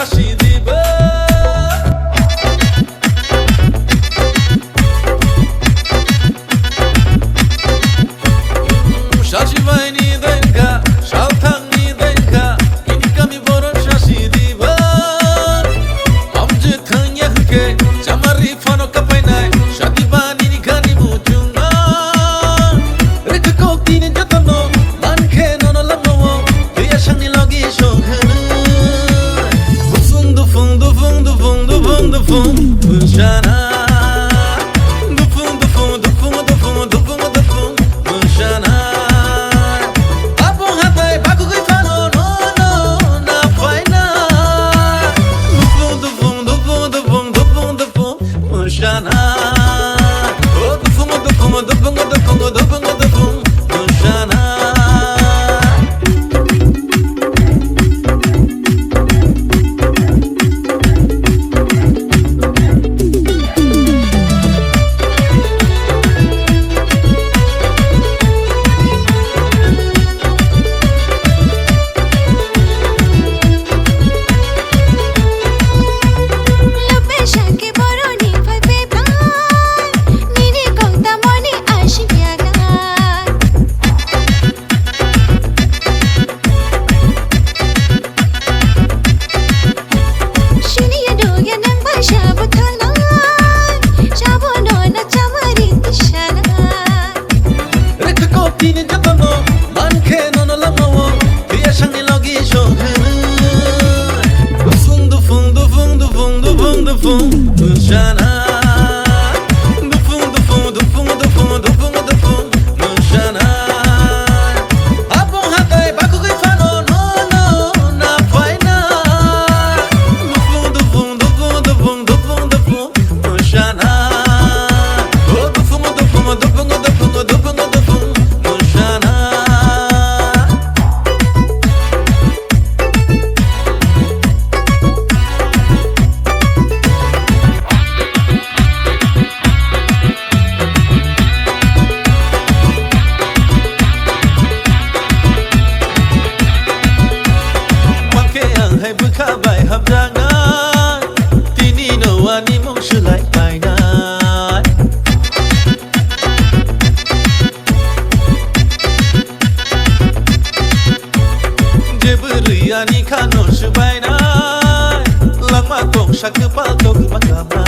শাসি দিবে শাসি বাইনি দেখা সালথাংনি দেখা ini kami boron শাসি দিবে আমজে থাইয়া হুকে জামারি ফানো কাপাই নাই শাদি বানি নি খানি মুচুঙ্গা রেখে কোকিনে যতন মানখে নন লামো তুইয়া সাংনি লগি শোখনে Dufung Bunshana Dufung Bunshana Apong hatay bago ko'y fano no na faina Dufung Bunshana Oh Dufung Bunshana Tinin jatono manke nono lamo tuya shangi logi shokhene Dufung Bunshana Dufung Bunshana Apong hatay bago ko'y fano no na faina Dufung Bunshana Oh Dufung Hai berkabai habdangan Tini no wani mong sulai kainan Jeberiani kanon subainan Lang matong syakepal tok makamai